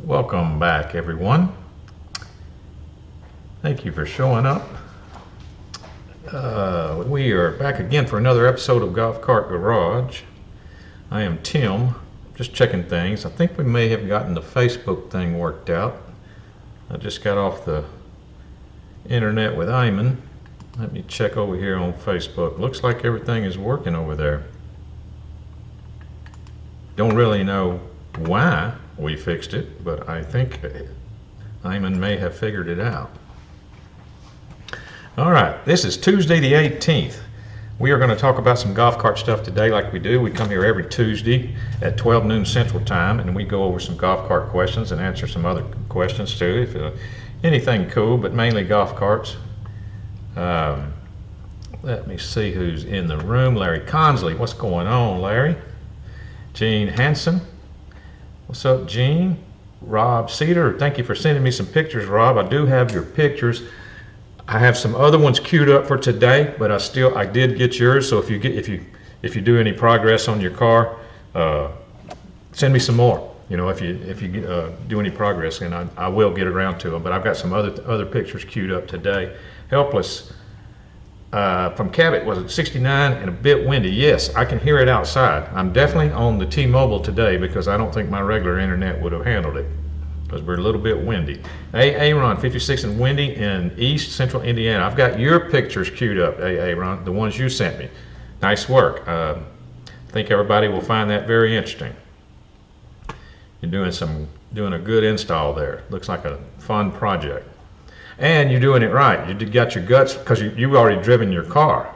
Welcome back, everyone. Thank you for showing up. We are back again for another episode of Golf Cart Garage. I am Tim, just checking things. I think we may have gotten the Facebook thing worked out. I just got off the internet with Ayman. Let me check over here on Facebook. Looks like everything is working over there. Don't really know why we fixed it, but I think Ayman may have figured it out. All right, this is Tuesday the 18th. We are going to talk about some golf cart stuff today like we do. We come here every Tuesday at 12 noon Central Time, and we go over some golf cart questions and answer some other questions too, if anything cool, but mainly golf carts. Let me see who's in the room. Larry Consley, what's going on, Larry? Gene Hansen, what's up, Gene? Rob Cedar, thank you for sending me some pictures, Rob. I do have your pictures. I have some other ones queued up for today, but I did get yours. So if you do any progress on your car, send me some more. You know, if you do any progress, and I will get around to them. But I've got some other pictures queued up today. Helpless from Cabot, was it 69 and a bit windy? Yes, I can hear it outside. I'm definitely on the T-Mobile today because I don't think my regular internet would have handled it because we're a little bit windy. Aaron, 56 and windy in East Central Indiana. I've got your pictures queued up, Aaron, the ones you sent me. Nice work. I think everybody will find that very interesting. You're doing a good install there. Looks like a fun project. And you're doing it right. You got your guts, because you've already driven your car.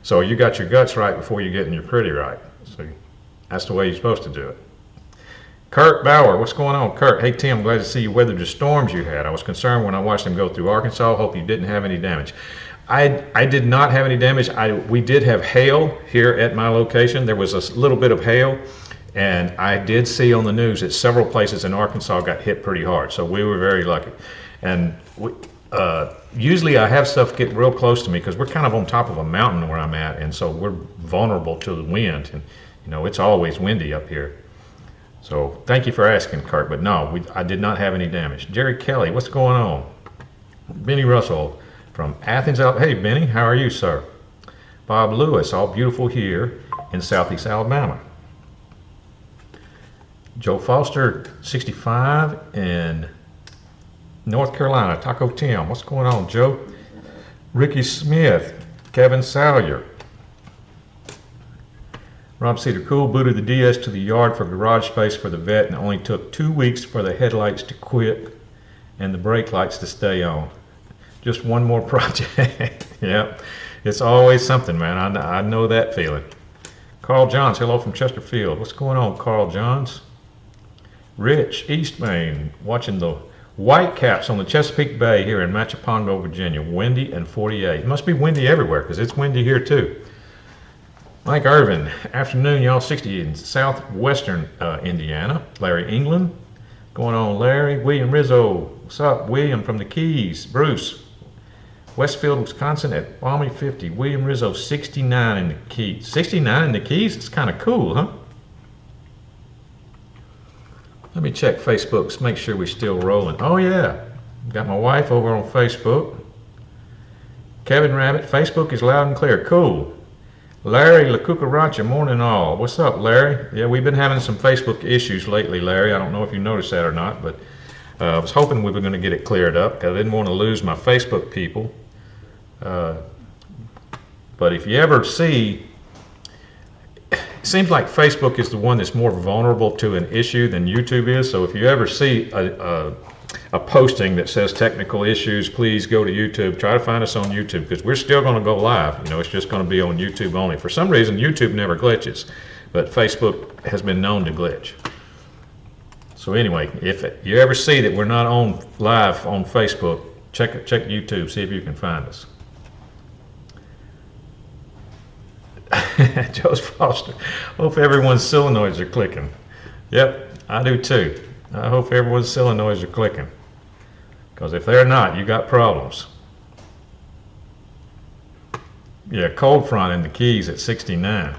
So you got your guts right before you get in your pretty right. So that's the way you're supposed to do it. Kurt Bauer, what's going on, Kurt? Hey, Tim, glad to see you weathered the storms you had. I was concerned when I watched them go through Arkansas. Hope you didn't have any damage. I did not have any damage. We did have hail here at my location. There was a little bit of hail. And I did see on the news that several places in Arkansas got hit pretty hard. So we were very lucky. And usually I have stuff get real close to me because we're kind of on top of a mountain where I'm at, and so we're vulnerable to the wind, and you know it's always windy up here. So thank you for asking, Kurt, but no, I did not have any damage. Jerry Kelly, what's going on? Benny Russell from Athens, hey Benny, how are you, sir? Bob Lewis, all beautiful here in Southeast Alabama. Joe Foster, 65 and North Carolina. Taco Tim, what's going on, Joe? Ricky Smith, Kevin Salyer. Rob Cedar, cool, booted the DS to the yard for garage space for the vet, and it only took 2 weeks for the headlights to quit and the brake lights to stay on. Just one more project. Yep, it's always something, man. I know that feeling. Carl Johns, hello from Chesterfield. What's going on, Carl Johns? Rich Eastmain, watching the Whitecaps on the Chesapeake Bay here in Machapongo, Virginia. Windy and 48. It must be windy everywhere because it's windy here too. Mike Irvin, afternoon, y'all. 60 in southwestern Indiana. Larry England, going on, Larry. William Rizzo, what's up, William from the Keys. Bruce, Westfield, Wisconsin at balmy 50. William Rizzo, 69 in the Keys. 69 in the Keys? It's kind of cool, huh? Let me check Facebook, make sure we're still rolling. Oh yeah, got my wife over on Facebook. Kevin Rabbit, Facebook is loud and clear. Cool. Larry LaCucaracha, morning all. What's up, Larry? Yeah, we've been having some Facebook issues lately, Larry. I don't know if you noticed that or not, but I was hoping we were going to get it cleared up because I didn't want to lose my Facebook people. But if you ever see, it seems like Facebook is the one that's more vulnerable to an issue than YouTube is. So if you ever see a posting that says technical issues, please go to YouTube. Try to find us on YouTube because we're still going to go live. You know, it's just going to be on YouTube only. For some reason, YouTube never glitches, but Facebook has been known to glitch. So anyway, if you ever see that we're not on live on Facebook, check YouTube, see if you can find us. Joe's Foster, hope everyone's solenoids are clicking. Yep, I do too. I hope everyone's solenoids are clicking. Because if they're not, you got problems. Yeah, cold front in the Keys at 69.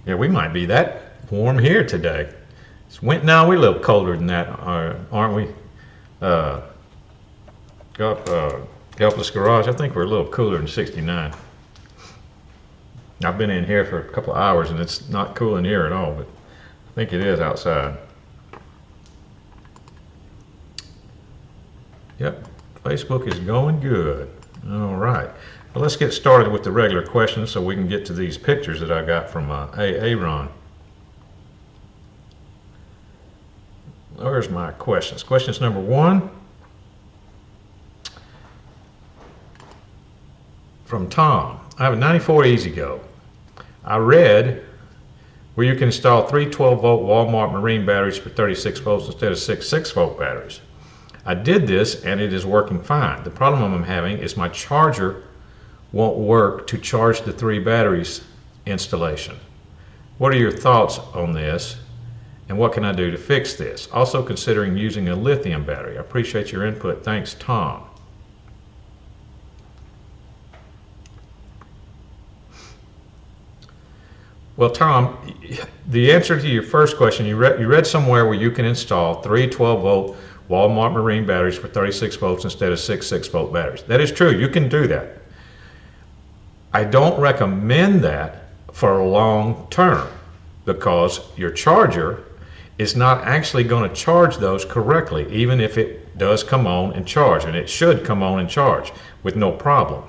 Yeah, we might be that warm here today. Now we're a little colder than that, aren't we? Helpless Garage, I think we're a little cooler than 69. I've been in here for a couple of hours and it's not cool in here at all, but I think it is outside. Yep, Facebook is going good. All right, well, let's get started with the regular questions so we can get to these pictures that I got from Aaron. Where's my questions? Questions number 1 from Tom. I have a 94 E-Z-GO. I read where you can install 3 12-volt Walmart Marine batteries for 36 volts instead of 6 6-volt batteries. I did this and it is working fine. The problem I'm having is my charger won't work to charge the 3 batteries installation. What are your thoughts on this and what can I do to fix this? Also considering using a lithium battery. I appreciate your input. Thanks, Tom. Well, Tom, the answer to your first question, you read somewhere where you can install 3 12-volt Walmart Marine batteries for 36 volts instead of 6 6-volt batteries. That is true. You can do that. I don't recommend that for a long term because your charger is not actually going to charge those correctly, even if it does come on and charge, and it should come on and charge with no problem.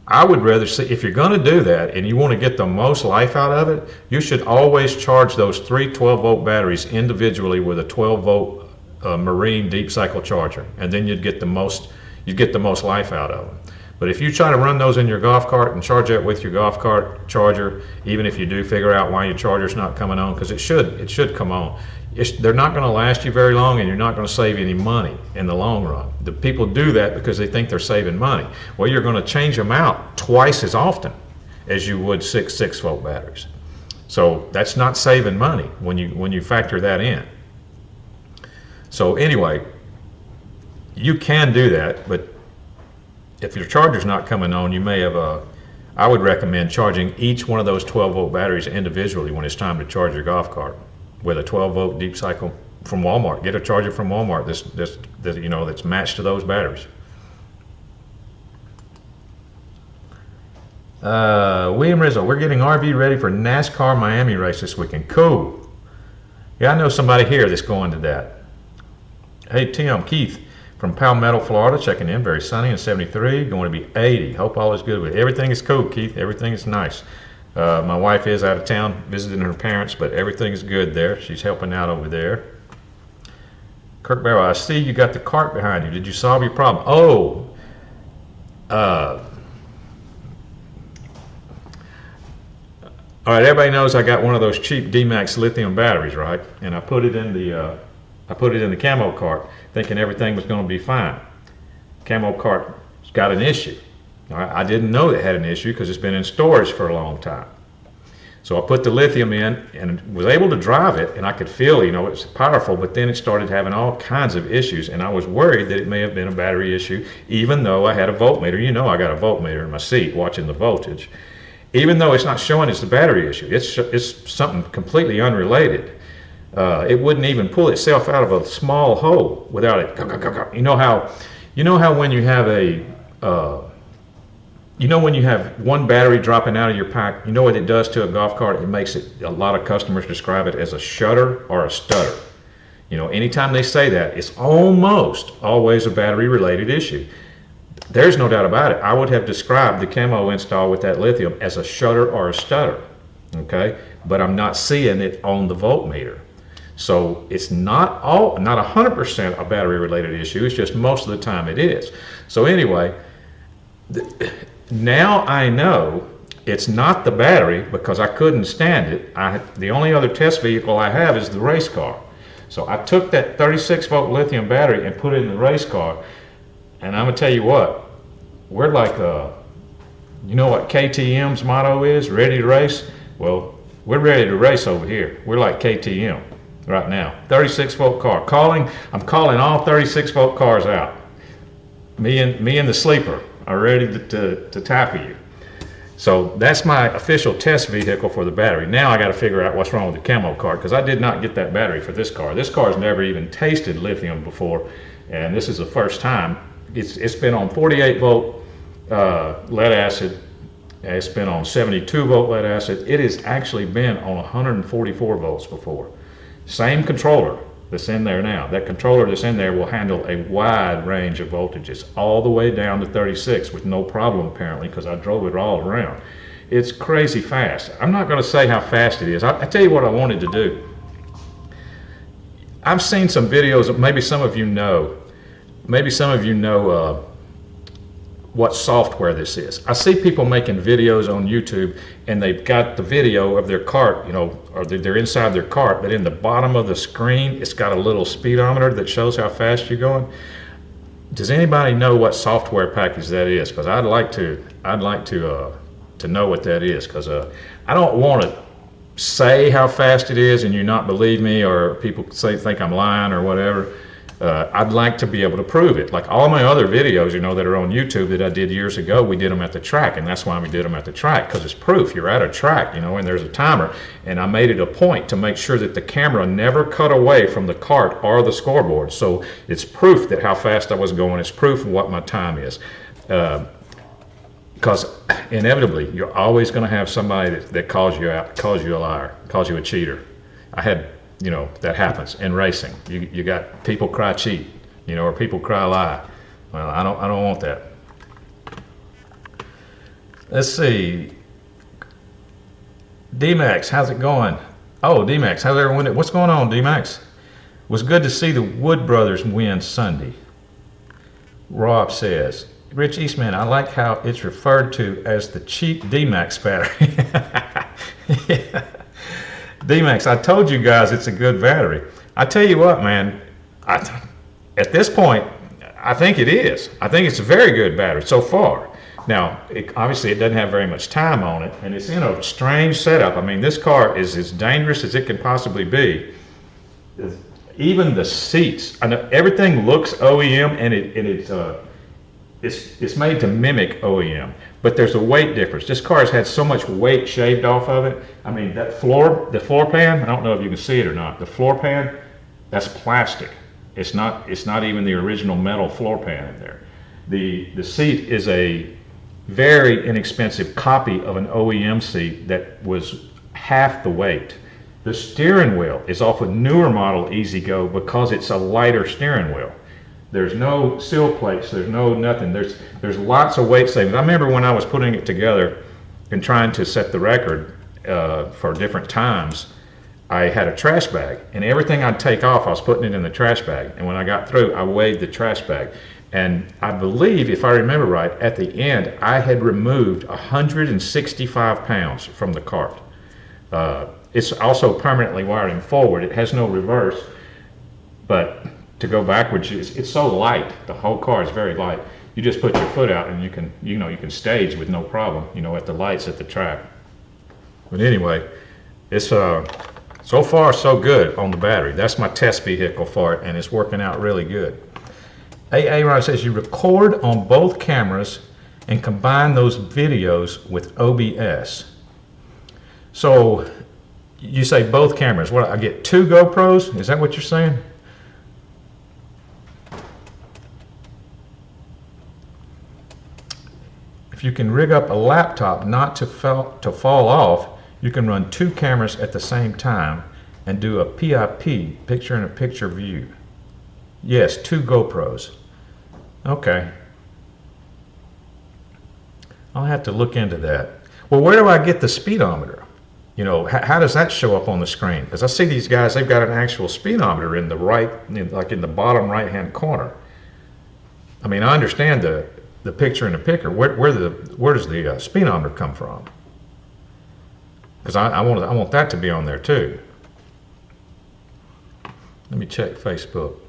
I would rather see, if you're going to do that and you want to get the most life out of it, you should always charge those 3 12-volt batteries individually with a 12-volt Marine deep cycle charger, and then you'd get the most life out of them. But if you try to run those in your golf cart and charge it with your golf cart charger, even if you do figure out why your charger's not coming on, because it should come on, they're not going to last you very long and you're not going to save any money in the long run. The people do that because they think they're saving money. Well, you're going to change them out twice as often as you would 6 6-volt batteries. So that's not saving money when you factor that in. So anyway, you can do that, but if your charger's not coming on, you may have I would recommend charging each one of those 12-volt batteries individually when it's time to charge your golf cart with a 12-volt deep cycle from Walmart. Get a charger from Walmart that's matched to those batteries. William Rizzo, we're getting RV ready for NASCAR Miami race this weekend. Cool. Yeah, I know somebody here that's going to that. Hey, Tim, Keith from Palmetto, Florida, checking in. Very sunny and 73, going to be 80. Hope all is good with you. Everything is cool, Keith. Everything is nice. My wife is out of town visiting her parents, but everything is good there. She's helping out over there. Kirk Barrow, I see you got the cart behind you. Did you solve your problem? Oh, all right. Everybody knows I got one of those cheap D-Max lithium batteries, right? And I put it in the camo cart, thinking everything was going to be fine. Camo cart's got an issue. I didn't know it had an issue because it's been in storage for a long time. So I put the lithium in and was able to drive it, and I could feel, it's powerful, but then it started having all kinds of issues, and I was worried that it may have been a battery issue, even though I had a voltmeter. I got a voltmeter in my seat watching the voltage. Even though it's not showing it's the battery issue, it's something completely unrelated. It wouldn't even pull itself out of a small hole without it. You know how when you have when you have one battery dropping out of your pack, you know what it does to a golf cart? It makes it, a lot of customers describe it as a shudder or a stutter. Anytime they say that, it's almost always a battery related issue. There's no doubt about it. I would have described the camo install with that lithium as a shudder or a stutter, okay? But I'm not seeing it on the voltmeter. So it's not 100% a battery related issue, it's just most of the time it is. So anyway, now I know it's not the battery because I couldn't stand it. The only other test vehicle I have is the race car. So I took that 36-volt lithium battery and put it in the race car, and I'm gonna tell you what, we're like you know what KTM's motto is? Ready to race? Well, we're ready to race over here. We're like KTM right now. 36-volt car. I'm calling all 36-volt cars out. Me and the sleeper are ready to tackle you. So that's my official test vehicle for the battery. Now I got to figure out what's wrong with the camo card, because I did not get that battery for this car. This car's never even tasted lithium before, and this is the first time. It's been on 48 volt lead acid. It's been on 72 volt lead acid. It has actually been on 144 volts before. Same controller that's in there now. That controller that's in there will handle a wide range of voltages, all the way down to 36 with no problem apparently, because I drove it all around. It's crazy fast. I'm not going to say how fast it is. I tell you what I wanted to do. I've seen some videos, maybe some of you know what software this is. I see people making videos on YouTube, and they've got the video of their cart, you know, or they're inside their cart, but in the bottom of the screen, it's got a little speedometer that shows how fast you're going. Does anybody know what software package that is? Because I'd like to know what that is, because I don't want to say how fast it is and you not believe me, or people think I'm lying or whatever. I'd like to be able to prove it. Like all my other videos, you know, that are on YouTube that I did years ago, we did them at the track, and that's why we did them at the track, because it's proof. You're at a track, you know, and there's a timer, and I made it a point to make sure that the camera never cut away from the cart or the scoreboard. So it's proof that how fast I was going. It's proof of what my time is. Because inevitably, you're always going to have somebody that calls you out, calls you a liar, calls you a cheater. You know, that happens in racing. You got people cry cheat, you know, or people cry lie. Well, I don't want that. Let's see. D-Max, how's it going? Oh, D-Max, how's everyone? What's going on, D-Max? It was good to see the Wood brothers win Sunday. Rob says, Rich Eastman, I like how it's referred to as the cheap D-Max battery. Yeah. D-Max, I told you guys it's a good battery. I tell you what, man, at this point, I think it is. I think it's a very good battery so far. Now, obviously it doesn't have very much time on it, and it's in a strange setup. I mean, this car is as dangerous as it can possibly be. Even the seats, I know everything looks OEM, and it's made to mimic OEM, but there's a weight difference. This car has had so much weight shaved off of it. I mean, the floor pan, I don't know if you can see it or not. The floor pan, that's plastic. It's not even the original metal floor pan in there. The seat is a very inexpensive copy of an OEM seat that was half the weight. The steering wheel is off a newer model E-Z-GO because it's a lighter steering wheel. There's no sill plates, there's no nothing. There's lots of weight savings. I remember when I was putting it together and trying to set the record for different times, I had a trash bag, and everything I'd take off, I was putting it in the trash bag. And when I got through, I weighed the trash bag. And I believe, if I remember right, at the end, I had removed 165 pounds from the cart. It's also permanently wiring forward. It has no reverse, but to go backwards, it's so light. The whole car is very light. You just put your foot out and you can stage with no problem, you know, at the lights at the track. But anyway, it's so far so good on the battery. That's my test vehicle for it, and it's working out really good. Ron says you record on both cameras and combine those videos with OBS. So you say both cameras. What, I get 2 GoPros? Is that what you're saying? If you can rig up a laptop not to fall off, you can run 2 cameras at the same time and do a PIP, picture-in-a-picture view. Yes, 2 GoPros. Okay. I'll have to look into that. Well, where do I get the speedometer? You know, how does that show up on the screen? Because I see these guys, they've got an actual speedometer in the right, like in the bottom right-hand corner. I mean, I understand the picture-in-a-picture. Where does the speedometer come from? Because I want that to be on there too. Let me check Facebook.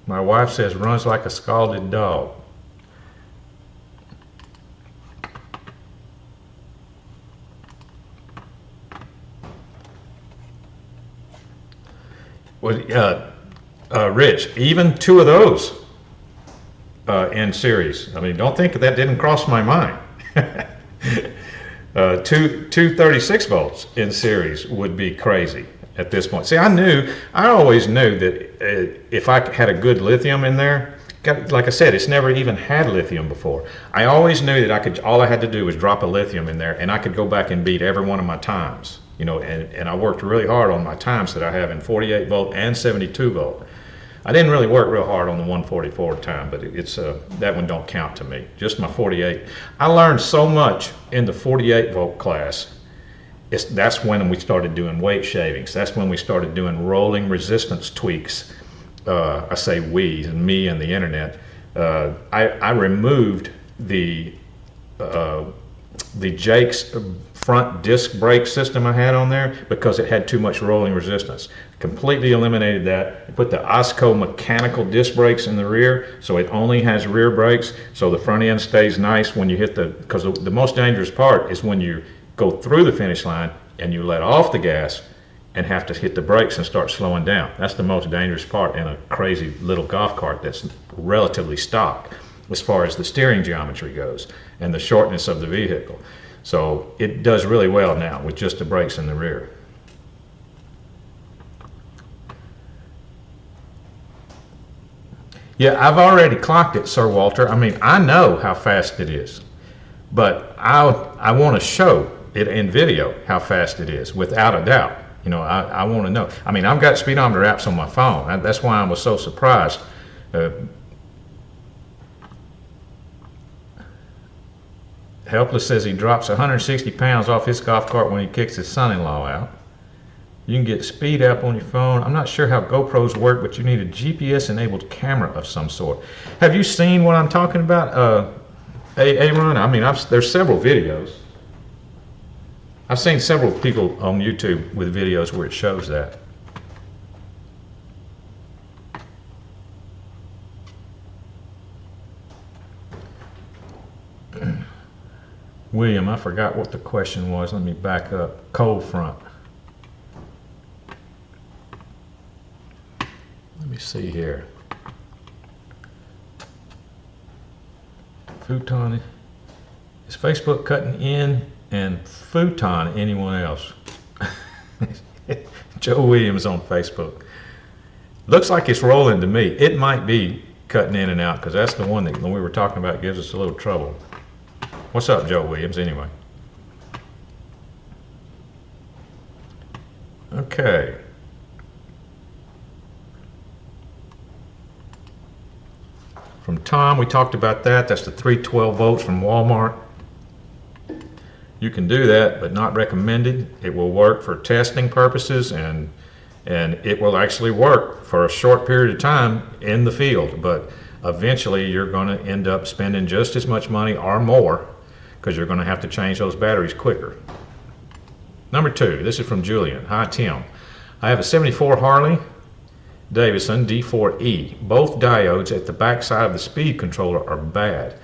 My wife says runs like a scalded dog. Well, Rich, even 2 of those. in series. I mean, don't think that didn't cross my mind. Two 36 volts in series would be crazy at this point. See, I always knew that if I had a good lithium in there, like I said, it's never even had lithium before. I always knew that all I had to do was drop a lithium in there and I could go back and beat every one of my times, you know, and I worked really hard on my times that I have in 48 volt and 72 volt. I didn't really work real hard on the 144 time, but that one don't count to me. Just my 48. I learned so much in the 48 volt class. That's when we started doing weight shavings. That's when we started doing rolling resistance tweaks. I say we, and me and the internet. I removed the Jake's front disc brake system I had on there because it had too much rolling resistance. Completely eliminated that. Put the Osco mechanical disc brakes in the rear, so it only has rear brakes, so the front end stays nice when you hit because the most dangerous part is when you go through the finish line and you let off the gas and have to hit the brakes and start slowing down. That's the most dangerous part in a crazy little golf cart that's relatively stock as far as the steering geometry goes and the shortness of the vehicle. So it does really well now with just the brakes in the rear. Yeah, I've already clocked it, Sir Walter. I mean, I know how fast it is, but I want to show it in video how fast it is, without a doubt. You know, I want to know. I mean, I've got speedometer apps on my phone. That's why I was so surprised. Helpless says he drops 160 pounds off his golf cart when he kicks his son-in-law out. You can get speed app on your phone. I'm not sure how GoPros work, but you need a GPS-enabled camera of some sort. Have you seen what I'm talking about, Aaron? I mean, there's several videos. I've seen several people on YouTube with videos where it shows that. William, I forgot what the question was. Let me back up. Cold front. Let me see here. Futon. Is Facebook cutting in and Futon anyone else? Joe Williams on Facebook. Looks like it's rolling to me. It might be cutting in and out because that's the one that when we were talking about gives us a little trouble. What's up, Joe Williams, anyway? Okay. From Tom, we talked about that. That's the 312 volts from Walmart. You can do that, but not recommended. It will work for testing purposes, and it will actually work for a short period of time in the field, but eventually you're going to end up spending just as much money or more because you're going to have to change those batteries quicker. Number 2, this is from Julian. Hi, Tim. I have a 74 Harley Davidson D4E. Both diodes at the back side of the speed controller are bad.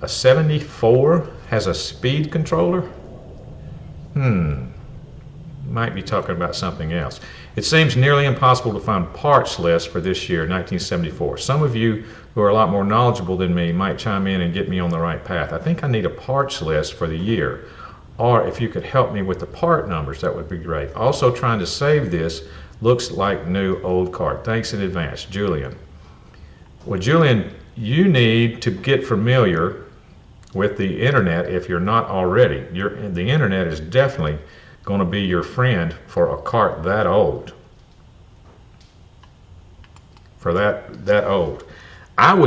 A 74 has a speed controller? Might be talking about something else. It seems nearly impossible to find parts lists for this year, 1974. Some of you who are a lot more knowledgeable than me might chime in and get me on the right path. I think I need a parts list for the year. Or if you could help me with the part numbers, that would be great. Also trying to save this. Looks like new old cart. Thanks in advance, Julian. Well, Julian, you need to get familiar with the internet if you're not already. The internet is definitely going to be your friend for a cart that old. For that old. Any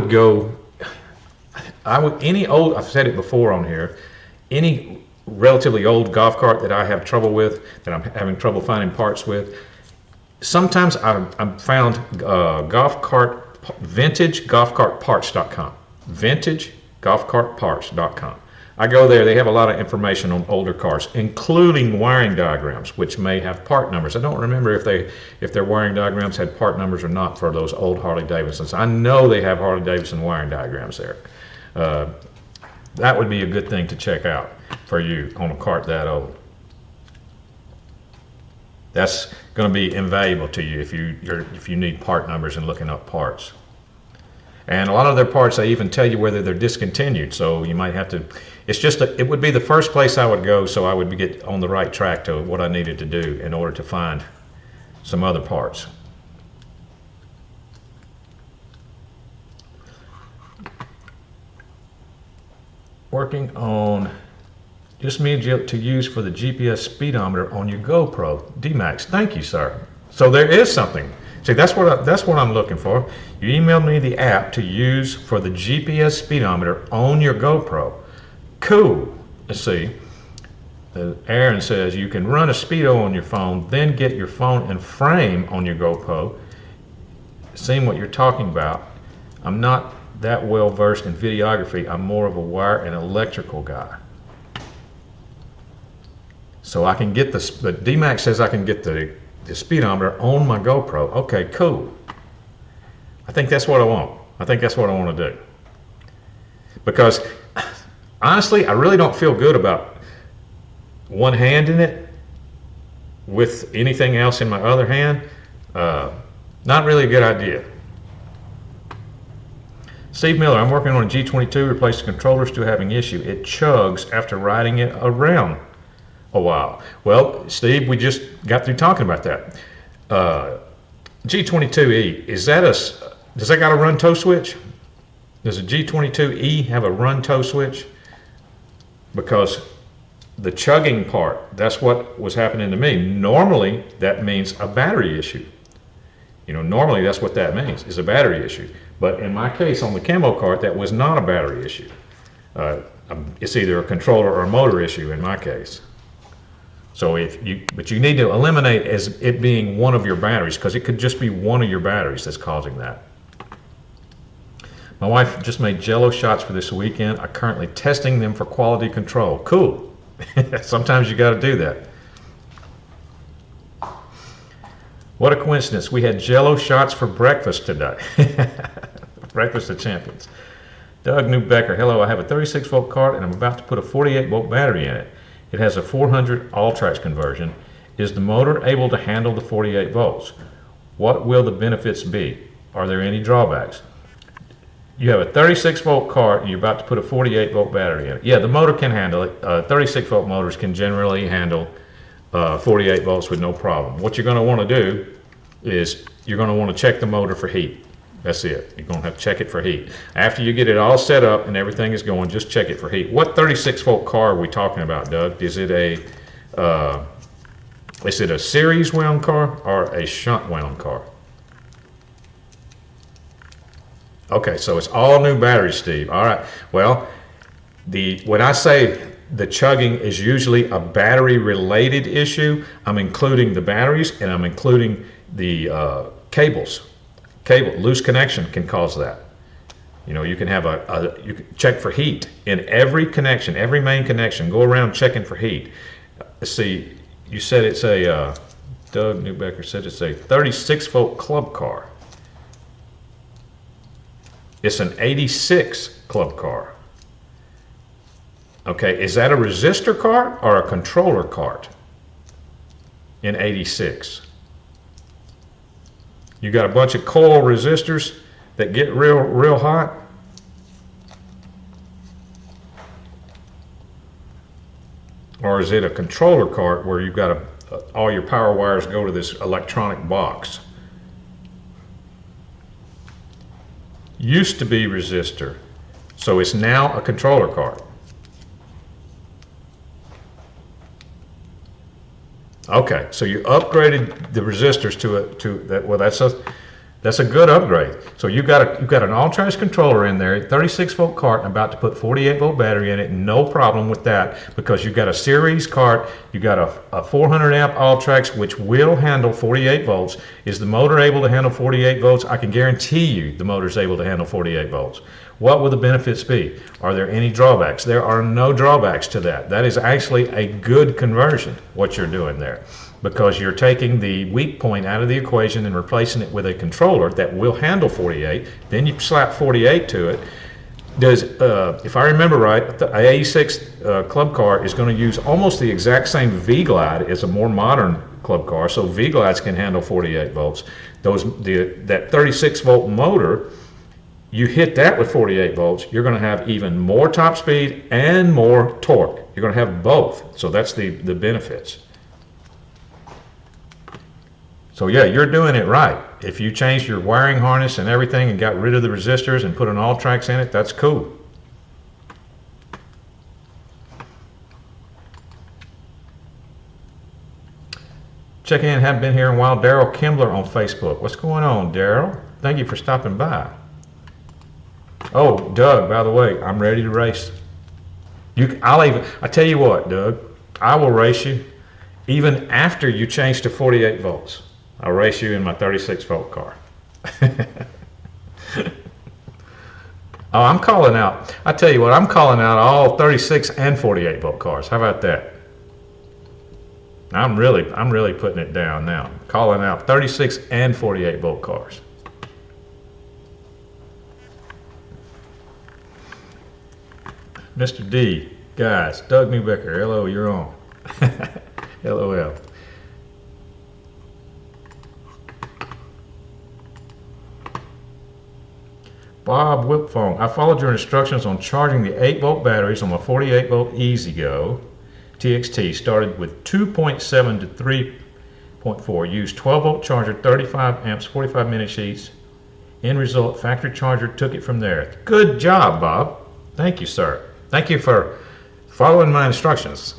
old, I've said it before on here, any relatively old golf cart that I have trouble with, that I'm having trouble finding parts with, sometimes I've found vintage golfcartparts.com. Vintage golfcartparts.com. I go there, they have a lot of information on older cars, including wiring diagrams, which may have part numbers. I don't remember if their wiring diagrams had part numbers or not for those old Harley Davidsons. I know they have Harley Davidson wiring diagrams there. That would be a good thing to check out for you on a cart that old. That's going to be invaluable to you if you need part numbers and looking up parts. And a lot of their parts, they even tell you whether they're discontinued. So you might have to, it's just, it would be the first place I would go so I would get on the right track to what I needed to do in order to find some other parts. Working on just me to use for the GPS speedometer on your GoPro. D-Max, thank you, sir. So there is something. See, that's what I'm looking for. You emailed me the app to use for the GPS speedometer on your GoPro. Cool. Let's see. Aaron says you can run a speedo on your phone, then get your phone in frame on your GoPro. Seeing what you're talking about. I'm not that well versed in videography. I'm more of a wire and electrical guy. So I can get the D-Max says I can get the speedometer on my GoPro. Okay, cool. I think that's what I want. I think that's what I want to do. Because honestly, I really don't feel good about one hand in it with anything else in my other hand. Not really a good idea. Steve Miller, I'm working on a G22, replace the controller, still having issue. It chugs after riding it around a while. Well, Steve, we just got through talking about that. G22E, does that got a run tow switch? Does a G22E have a run tow switch? Because the chugging part, that's what was happening to me. Normally, that means a battery issue. You know, normally that's what that means, is a battery issue. But in my case, on the camo cart, that was not a battery issue. It's either a controller or a motor issue in my case. So but you need to eliminate as it being one of your batteries, because it could just be one of your batteries that's causing that. My wife just made Jello shots for this weekend. I'm currently testing them for quality control. Cool. Sometimes you got to do that. What a coincidence. We had Jello shots for breakfast today. Breakfast of champions. Doug Newbecker. Hello, I have a 36 volt cart and I'm about to put a 48 volt battery in it. It has a 400 all-tracks conversion. Is the motor able to handle the 48 volts? What will the benefits be? Are there any drawbacks? You have a 36 volt cart and you're about to put a 48 volt battery in it. Yeah, the motor can handle it. 36 volt motors can generally handle 48 volts with no problem. What you're going to want to do is you're going to want to check the motor for heat. That's it. You're going to have to check it for heat. After you get it all set up and everything is going, just check it for heat. What 36 volt car are we talking about, Doug? Is it a series wound car or a shunt wound car? Okay, so it's all new batteries, Steve. All right. Well, when I say the chugging is usually a battery related issue, I'm including the batteries and I'm including the cables. Loose connection can cause that. You know, you can have you can check for heat in every connection, every main connection. Go around checking for heat. Let's see, you said it's a, Doug Newbecker said it's a 36 volt club car. It's an 86 club car. Okay, is that a resistor cart or a controller cart in 86? You got a bunch of coil resistors that get real hot. Or is it a controller cart where you've got all your power wires go to this electronic box? Used to be resistor, so it's now a controller cart. Okay, so you upgraded the resistors to that. Well, that's a good upgrade. So you've got an all-tracks controller in there, 36 volt cart, and about to put 48 volt battery in it. No problem with that, because you've got a series cart. You've got a 400 amp all-tracks which will handle 48 volts. Is the motor able to handle 48 volts? I can guarantee you the motor's able to handle 48 volts. What will the benefits be? Are there any drawbacks? There are no drawbacks to that. That is actually a good conversion, what you're doing there, because you're taking the weak point out of the equation and replacing it with a controller that will handle 48. Then you slap 48 to it. If I remember right, a 86 club car is going to use almost the exact same V-Glide as a more modern club car, so V-Glides can handle 48 volts. That 36 volt motor, you hit that with 48 volts, you're going to have even more top speed and more torque. You're going to have both. So that's the benefits. So yeah, you're doing it right. If you changed your wiring harness and everything and got rid of the resistors and put an all-tracks in it, that's cool. Check in, haven't been here in a while. Daryl Kimbler on Facebook. What's going on, Daryl? Thank you for stopping by. Oh, Doug, by the way, I'm ready to race. I tell you what, Doug, I will race you even after you change to 48 volts. I'll race you in my 36 volt car. Oh, I'm calling out. I tell you what, I'm calling out all 36 and 48 volt cars. How about that? I'm really putting it down now. Calling out 36 and 48 volt cars. Mr. D, guys, Doug Newbecker, hello, you're on. LOL. Bob Whipphone, I followed your instructions on charging the 8 volt batteries on my 48 volt EasyGo TXT. Started with 2.7 to 3.4. Used 12 volt charger, 35 amps, 45 minute sheets. End result, factory charger, took it from there. Good job, Bob. Thank you, sir. Thank you for following my instructions.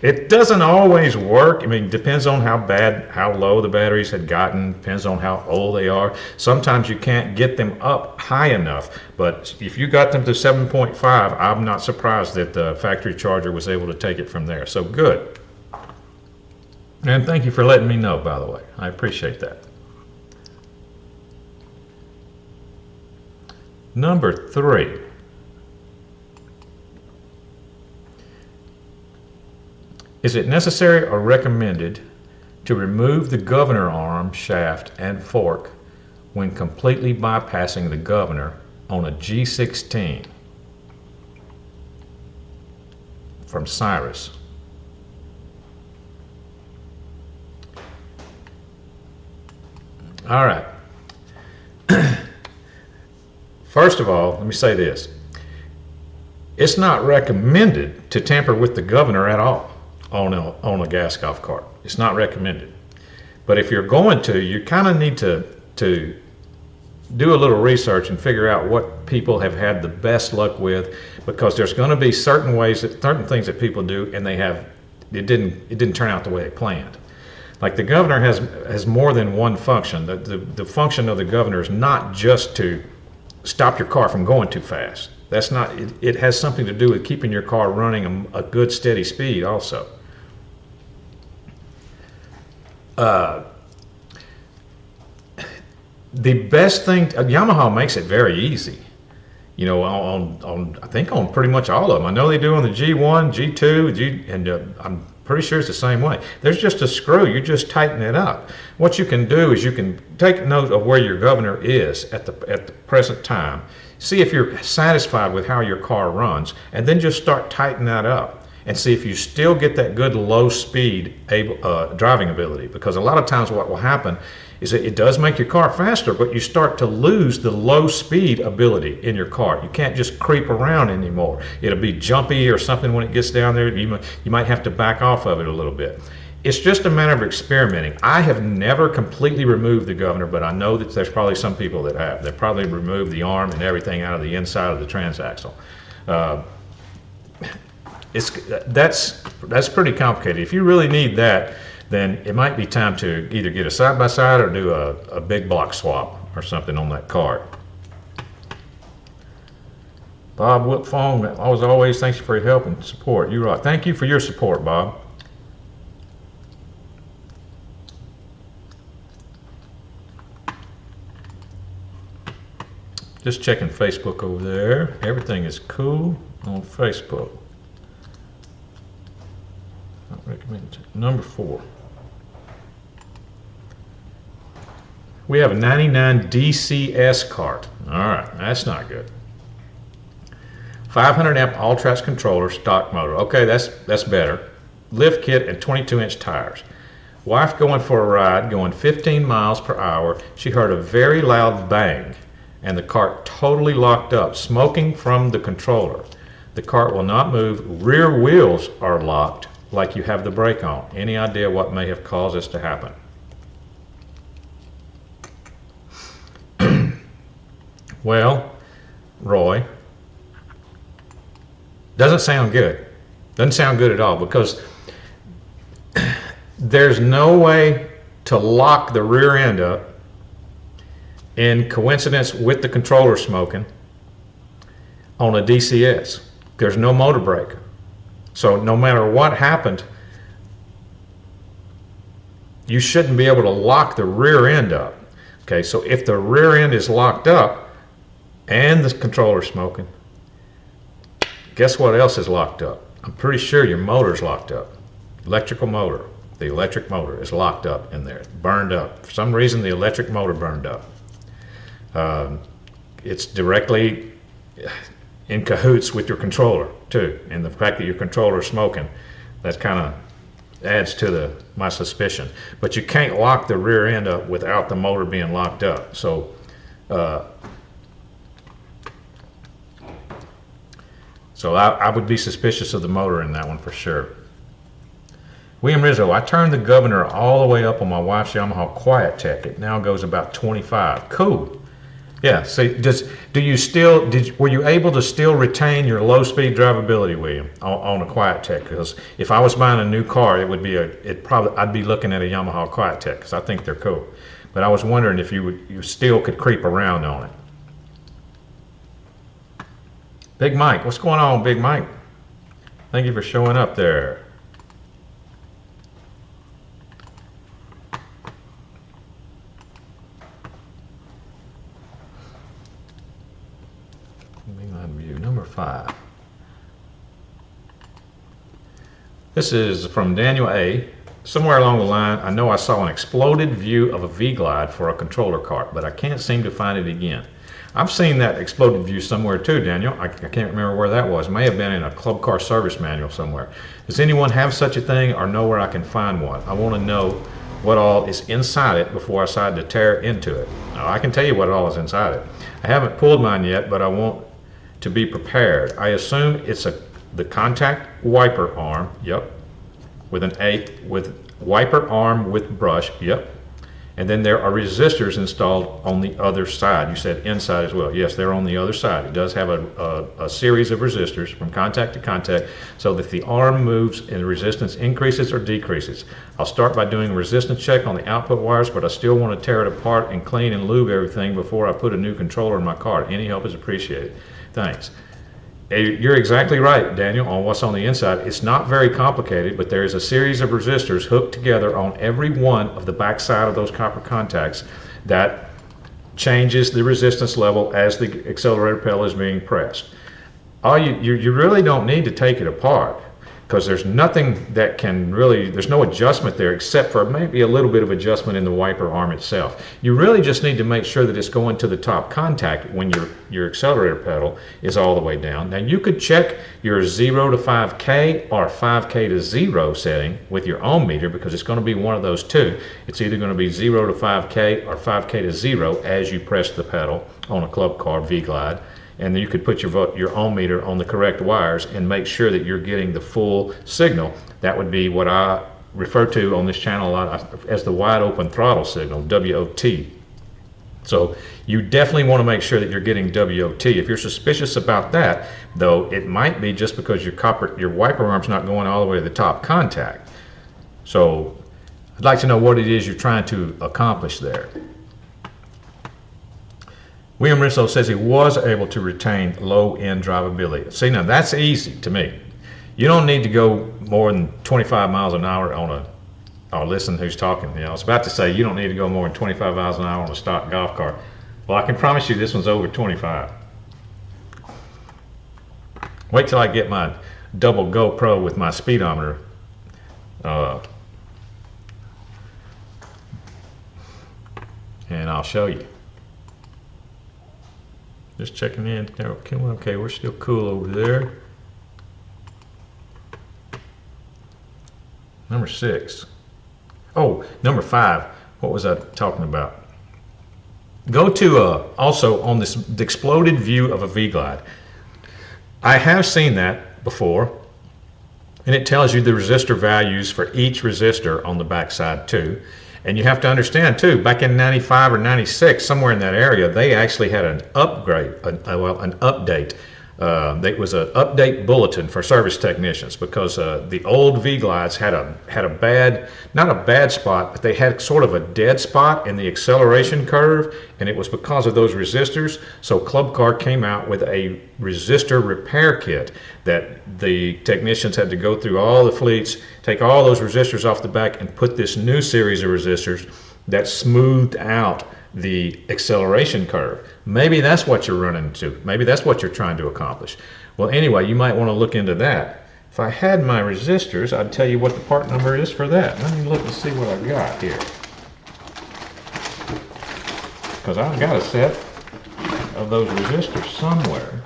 It doesn't always work. I mean, depends on how low the batteries had gotten, depends on how old they are. Sometimes you can't get them up high enough, but if you got them to 7.5, I'm not surprised that the factory charger was able to take it from there. So good. And thank you for letting me know, by the way. I appreciate that. Number 3. Is it necessary or recommended to remove the governor arm, shaft, and fork when completely bypassing the governor on a G16? From Cyrus. All right. First of all, let me say this. It's not recommended to tamper with the governor at all on a gas golf cart. It's not recommended. But if you're going to, you kind of need to do a little research and figure out what people have had the best luck with, because there's going to be certain things that people do and it didn't turn out the way they planned. Like the governor has more than one function. The function of the governor is not just to stop your car from going too fast. That's not. It has something to do with keeping your car running a good steady speed also. The best thing, Yamaha makes it very easy. You know, I think on pretty much all of them. I know they do on the G1, G2, and I'm pretty sure it's the same way. There's just a screw. You just tighten it up. What you can do is you can take note of where your governor is at the present time. See if you're satisfied with how your car runs, and then just start tightening that up and see if you still get that good low speed driving ability. Because a lot of times what will happen is that it does make your car faster, but you start to lose the low speed ability in your car. You can't just creep around anymore. It'll be jumpy or something when it gets down there. You might have to back off of it a little bit. It's just a matter of experimenting. I have never completely removed the governor, but I know that there's probably some people that have. They've probably removed the arm and everything out of the inside of the transaxle. That's pretty complicated. If you really need that, then it might be time to either get a side-by-side or do a big block swap or something on that card. Bob Whipphone, as always, thanks for your help and support. You rock. Thank you for your support, Bob. Just checking Facebook over there. Everything is cool on Facebook. Not recommended. Number 4. We have a 99 DCS cart. All right, that's not good. 500 amp all-tracks controller, stock motor. Okay, that's better. Lift kit and 22-inch tires. Wife going for a ride, going 15 miles per hour. She heard a very loud bang. and the cart totally locked up, smoking from the controller. The cart will not move. Rear wheels are locked like you have the brake on. Any idea what may have caused this to happen? Well, Roy, doesn't sound good. Doesn't sound good at all, because there's no way to lock the rear end up in coincidence with the controller smoking on a DCS. There's no motor brake. So no matter what happened, you shouldn't be able to lock the rear end up. Okay, so if the rear end is locked up and the controller smoking, guess what else is locked up? I'm pretty sure your motor's locked up. Electrical motor. The electric motor is locked up in there, burned up. For some reason, the electric motor burned up. It's directly in cahoots with your controller too, and the fact that your controller is smoking, that kind of adds to my suspicion. But you can't lock the rear end up without the motor being locked up. So I would be suspicious of the motor in that one for sure. William Rizzo, I turned the governor all the way up on my wife's Yamaha Quiet Tech. It now goes about 25. Cool. Yeah, see, were you able to still retain your low-speed drivability, William, on a Quiet Tech? Because if I was buying a new car, I'd be looking at a Yamaha Quiet Tech, because I think they're cool. But I was wondering if you still could creep around on it. Big Mike, what's going on, Big Mike? Thank you for showing up there. View number 5. This is from Daniel A. Somewhere along the line, I know I saw an exploded view of a V-Glide for a controller cart, but I can't seem to find it again. I've seen that exploded view somewhere too, Daniel. I can't remember where that was. It may have been in a club car service manual somewhere. Does anyone have such a thing or know where I can find one? I want to know what all is inside it before I decide to tear into it. Now, I can tell you what all is inside it. I haven't pulled mine yet, but I want to be prepared. I assume it's the contact wiper arm, yep, with wiper arm with brush, yep. And then there are resistors installed on the other side. You said inside as well. Yes, they're on the other side. It does have a series of resistors from contact to contact, so that the arm moves and the resistance increases or decreases. I'll start by doing a resistance check on the output wires, but I still want to tear it apart and clean and lube everything before I put a new controller in my car. Any help is appreciated. Thanks. You're exactly right, Daniel, on what's on the inside. It's not very complicated, but there is a series of resistors hooked together on every one of the back side of those copper contacts that changes the resistance level as the accelerator pedal is being pressed. You really don't need to take it apart, because there's nothing that can really, there's no adjustment there except for maybe a little bit of adjustment in the wiper arm itself. You really just need to make sure that it's going to the top contact when your accelerator pedal is all the way down. Now you could check your 0 to 5K or 5K to 0 setting with your ohm meter, because it's going to be one of those two. It's either going to be 0 to 5K or 5K to 0 as you press the pedal on a club car V-Glide. And then you could put your ohm meter on the correct wires and make sure that you're getting the full signal. That would be what I refer to on this channel a lot as the wide open throttle signal, WOT. So you definitely want to make sure that you're getting WOT. If you're suspicious about that, though, it might be just because your wiper arm's not going all the way to the top contact. So I'd like to know what it is you're trying to accomplish there. William Rizzo says he was able to retain low-end drivability. See, now that's easy to me. You don't need to go more than 25 miles an hour on a, oh, listen who's talking. You know, I was about to say you don't need to go more than 25 miles an hour on a stock golf cart. Well, I can promise you this one's over 25. Wait till I get my double GoPro with my speedometer. And I'll show you. Just checking in. Okay, we're still cool over there. Number 6. Oh, number 5. What was I talking about? Go to also on this the exploded view of a V-Glide. I have seen that before, and it tells you the resistor values for each resistor on the backside too. And you have to understand too, back in 95 or 96, somewhere in that area, they actually had an upgrade, an update. It was an update bulletin for service technicians, because the old V-Glides had a bad, not a bad spot, but they had sort of a dead spot in the acceleration curve, and it was because of those resistors. So Club Car came out with a resistor repair kit that the technicians had to go through all the fleets, take all those resistors off the back, and put this new series of resistors that smoothed out the acceleration curve. Maybe that's what you're running into. Maybe that's what you're trying to accomplish. Well, anyway, you might want to look into that. If I had my resistors, I'd tell you what the part number is for that. Let me look and see what I've got here, because I've got a set of those resistors somewhere.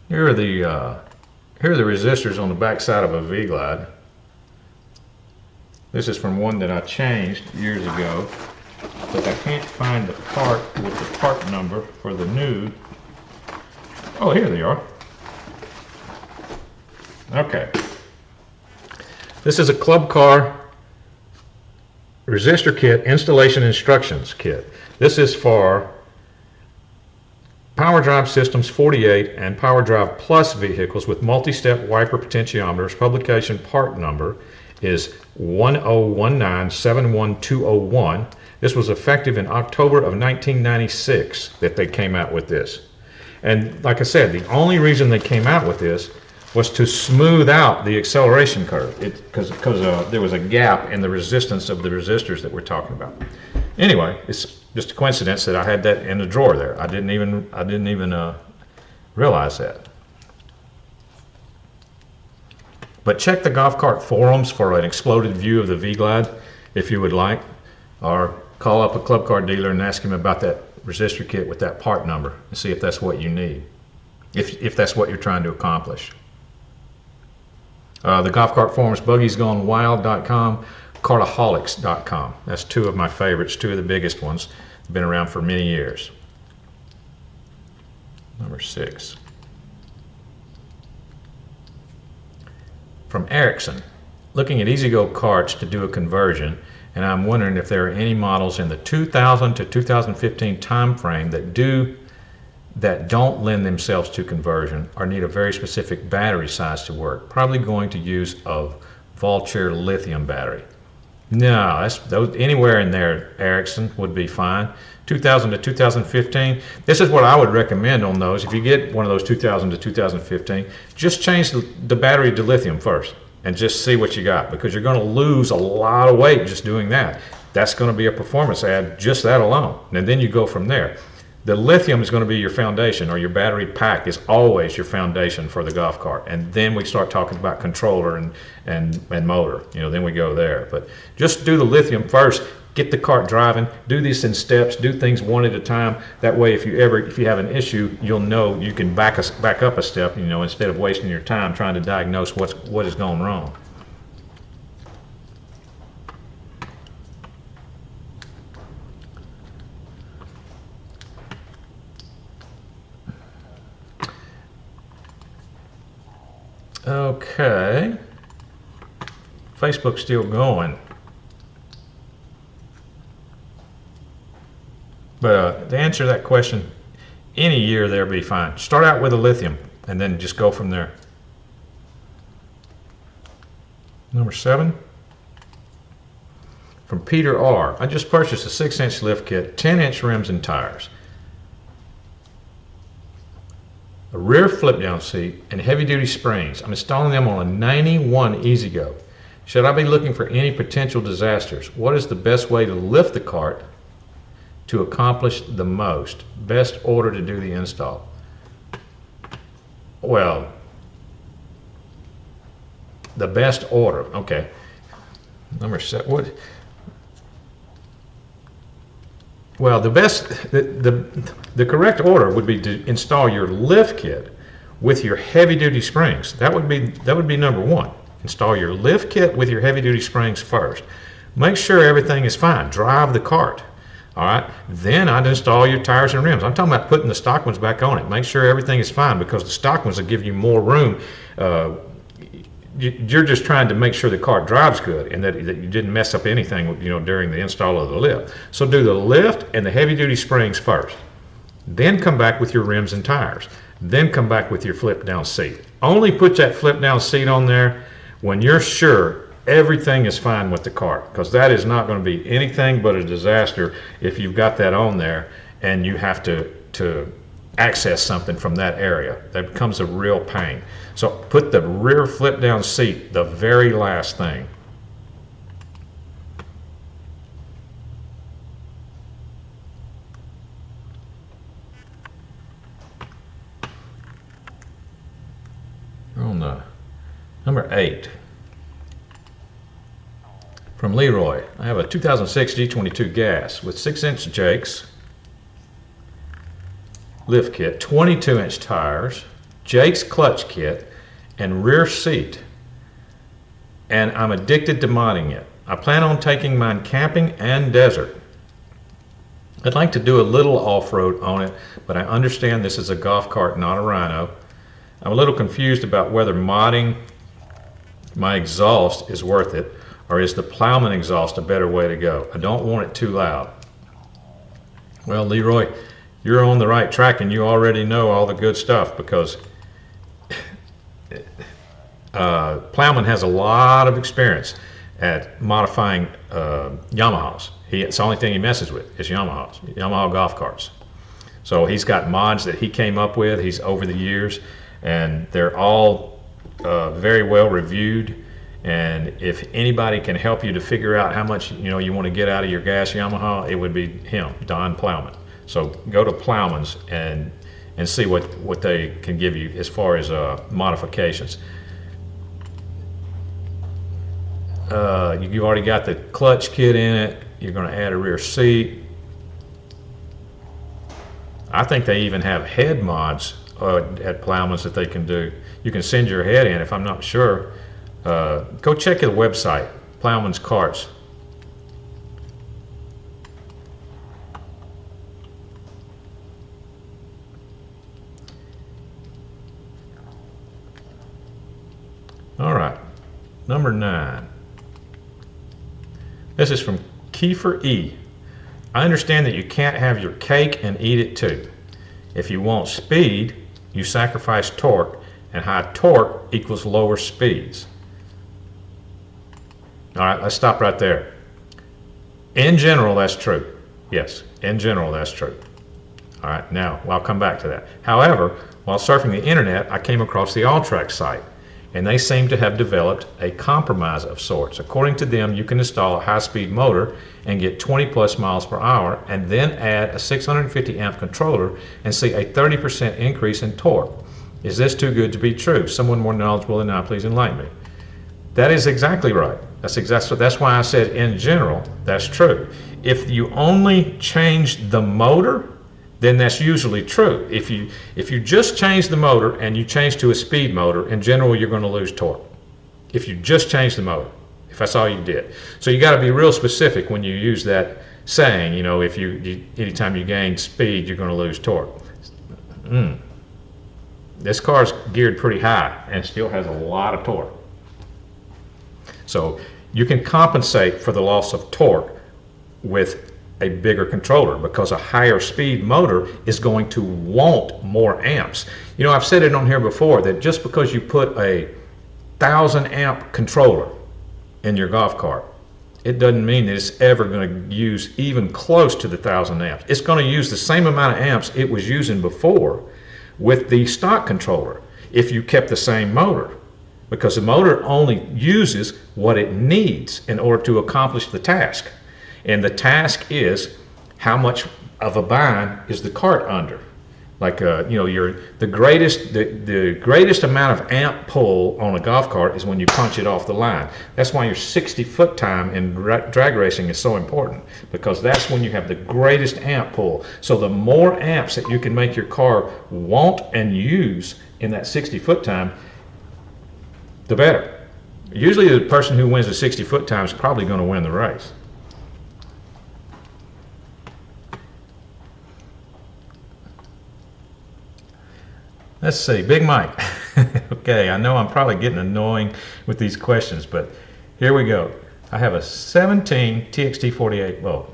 Here are the resistors on the back side of a V-Glide. This is from one that I changed years ago, but I can't find the part with the part number for the new. Oh, here they are. Okay. This is a Club Car resistor kit installation instructions kit. This is for Power Drive Systems 48 and Power Drive Plus vehicles with multi-step wiper potentiometers. Publication part number is 101971201. This was effective in October of 1996 that they came out with this. And like I said, the only reason they came out with this was to smooth out the acceleration curve, because there was a gap in the resistance of the resistors that we're talking about. Anyway, it's just a coincidence that I had that in the drawer there. I didn't even realize that. But check the golf cart forums for an exploded view of the V-Glide if you would like, or call up a Club Car dealer and ask him about that resistor kit with that part number and see if that's what you need, if that's what you're trying to accomplish. The golf cart forums, buggiesgonewild.com, cartaholics.com. That's two of my favorites, two of the biggest ones. They've been around for many years. Number 6. From Erickson, looking at EasyGo carts to do a conversion, and I'm wondering if there are any models in the 2000 to 2015 time frame that don't lend themselves to conversion or need a very specific battery size to work. Probably going to use a Vulture lithium battery. No, those anywhere in there, Erickson, would be fine. 2000 to 2015. This is what I would recommend on those. If you get one of those 2000 to 2015, just change the battery to lithium first and just see what you got, because you're going to lose a lot of weight just doing that. That's going to be a performance add, just that alone. And then you go from there. The lithium is going to be your foundation, or your battery pack is always your foundation for the golf cart. And then we start talking about controller and motor. Then we go there. But just do the lithium first. Get the cart driving. Do this in steps. Do things one at a time. That way, if you have an issue, you'll know you can back up a step. Instead of wasting your time trying to diagnose what is going wrong. Okay, Facebook's still going, but to answer that question, any year there'll be fine. Start out with a lithium and then just go from there. Number 7, from Peter R. I just purchased a 6-inch lift kit, 10-inch rims and tires, a rear flip-down seat, and heavy-duty springs. I'm installing them on a 91 EasyGo. Should I be looking for any potential disasters? What is the best way to lift the cart to accomplish the most? Best order to do the install? Well, the best order. Okay. Number 7. What? Well, the correct order would be to install your lift kit with your heavy-duty springs. That would be number 1. Install your lift kit with your heavy duty springs first. Make sure everything is fine. Drive the cart. All right, then I'd install your tires and rims. I'm talking about putting the stock ones back on it. Make sure everything is fine, because the stock ones will give you more room. You're just trying to make sure the cart drives good and that you didn't mess up anything, during the install of the lift. So do the lift and the heavy duty springs first. Then come back with your rims and tires. Then come back with your flip down seat. Only put that flip down seat on there when you're sure everything is fine with the cart, because that is not going to be anything but a disaster if you've got that on there and you have to access something from that area. That becomes a real pain. So put the rear flip down seat the very last thing. On the number 8. From Leroy, I have a 2006 G22 gas with 6-inch Jakes, lift kit, 22-inch tires, Jakes clutch kit, and rear seat. And I'm addicted to modding it. I plan on taking mine camping and desert. I'd like to do a little off-road on it, but I understand this is a golf cart, not a Rhino. I'm a little confused about whether modding my exhaust is worth it, or is the Plowman exhaust a better way to go? I don't want it too loud. Well, Leroy, you're on the right track and you already know all the good stuff, because Plowman has a lot of experience at modifying Yamahas. It's the only thing he messes with is Yamaha golf carts. So he's got mods that he came up with. He's over the years, and they're all very well reviewed. And if anybody can help you to figure out how much you want to get out of your gas Yamaha, it would be him, Don Plowman. So go to Plowman's and see what they can give you as far as modifications. You already got the clutch kit in it. You're going to add a rear seat. I think they even have head mods at Plowman's that they can do. You can send your head in if I'm not sure. Go check the website, Plowman's Carts. All right, number 9. This is from Kiefer E. I understand that you can't have your cake and eat it too. If you want speed, you sacrifice torque, and high torque equals lower speeds. All right, let's stop right there. In general, that's true. Yes, in general, that's true. All right, now, well, I'll come back to that. However, while surfing the internet, I came across the Alltrack site, and they seem to have developed a compromise of sorts. According to them, you can install a high-speed motor and get 20 plus miles per hour, and then add a 650 amp controller and see a 30% increase in torque. Is this too good to be true? Someone more knowledgeable than I, please enlighten me. That is exactly right. That's why I said in general, that's true. If you only change the motor, then that's usually true. If you just change the motor and you change to a speed motor, in general you're going to lose torque. If you just change the motor, if that's all you did. So you got to be real specific when you use that saying, if anytime you gain speed, you're going to lose torque. This car's geared pretty high and still has a lot of torque. So you can compensate for the loss of torque with a bigger controller, because a higher speed motor is going to want more amps. I've said it on here before that just because you put a 1,000 amp controller in your golf cart, it doesn't mean that it's ever going to use even close to the 1,000 amps. It's going to use the same amount of amps it was using before with the stock controller if you kept the same motor, because the motor only uses what it needs in order to accomplish the task. And the task is how much of a bind is the cart under. Like the greatest amount of amp pull on a golf cart is when you punch it off the line. That's why your 60-foot time in drag racing is so important, because that's when you have the greatest amp pull. So the more amps that you can make your car want and use in that 60-foot time, the better. Usually the person who wins the 60-foot time is probably going to win the race. Let's see, Big Mike. Okay, I know I'm probably getting annoying with these questions, but here we go. I have a 17 TXT 48 volt.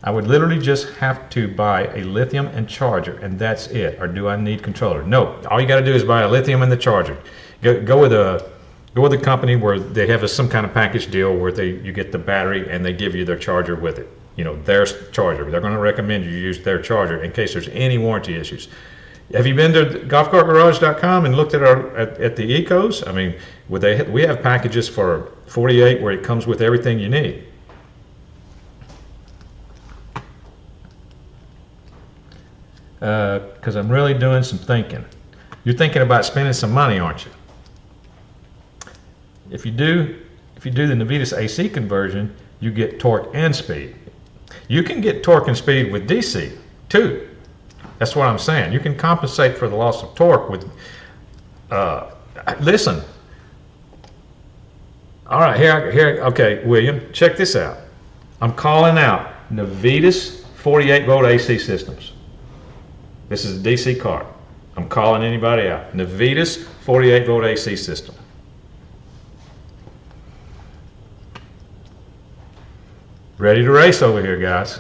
I would literally just have to buy a lithium and charger, and that's it. Or do I need controller? No, all you got to do is buy a lithium and the charger. Go with a company where they have some kind of package deal where you get the battery and they give you their charger with it. You know, their charger. They're going to recommend you use their charger in case there's any warranty issues. Have you been to golfcartgarage.com and looked at the Ecos? I mean, we have packages for 48 where it comes with everything you need. Because I'm really doing some thinking. You're thinking about spending some money, aren't you? If you do the Navitas AC conversion, you get torque and speed. You can get torque and speed with DC too. That's what I'm saying. You can compensate for the loss of torque with, listen. All right, here, okay, William, check this out. I'm calling out Navitas 48 volt AC systems. This is a DC cart. I'm calling anybody out. Navitas 48 volt AC system. Ready to race over here, guys.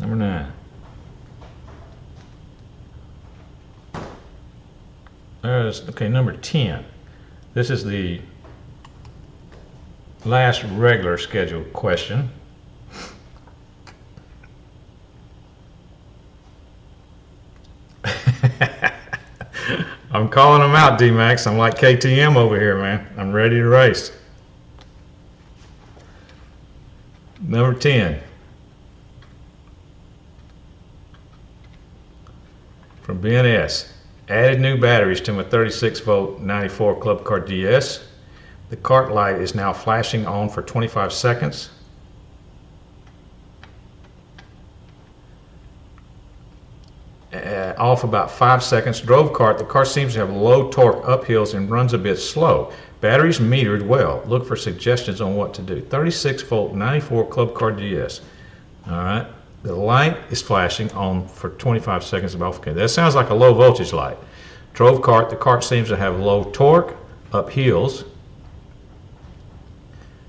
Number 9. Okay, number 10. This is the last regular scheduled question. I'm calling them out, D-Max. I'm like KTM over here, man. I'm ready to race. Number 10. From BNS. Added new batteries to my 36 volt 94 Club Car DS. The cart light is now flashing on for 25 seconds. Off about 5 seconds. Drove cart. The car seems to have low torque up hills and runs a bit slow. Batteries metered well. Look for suggestions on what to do. 36 volt 94 Club Car DS. All right. The light is flashing on for 25 seconds above. Okay, that sounds like a low voltage light. Drove cart. The cart seems to have low torque, up hills,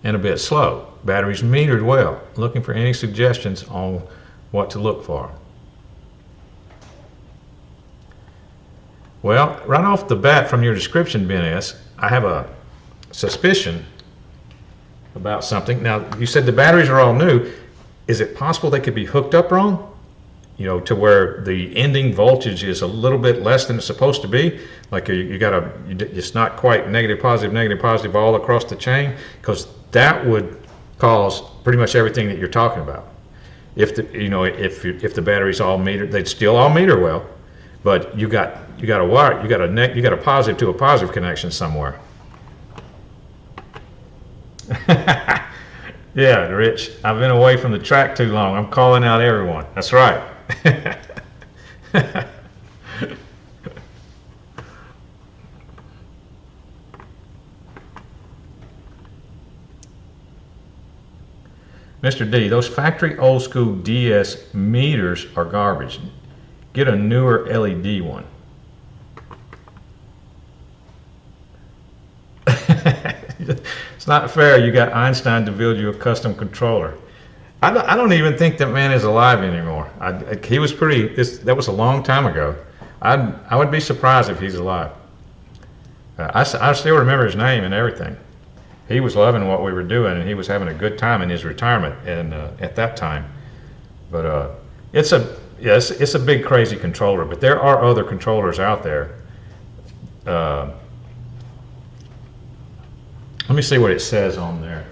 and a bit slow. Batteries metered well. Looking for any suggestions on what to look for. Well, right off the bat from your description, Ben S., I have a suspicion about something. Now, you said the batteries are all new. Is it possible they could be hooked up wrong? You know, to where the ending voltage is a little bit less than it's supposed to be? Like it's not quite negative, positive all across the chain? Because that would cause pretty much everything that you're talking about. If the batteries all meter, they'd still all meter well, but you got a wire, you got a positive to a positive connection somewhere. Yeah, Rich, I've been away from the track too long. I'm calling out everyone. That's right. Mr. D, those factory old school DS meters are garbage. Get a newer LED one. It's not fair. You got Einstein to build you a custom controller. I don't even think that man is alive anymore. He was that was a long time ago. I would be surprised if he's alive. I still remember his name and everything. He was loving what we were doing, and he was having a good time in his retirement and at that time. But it's a big crazy controller. But there are other controllers out there. Let me see what it says on there.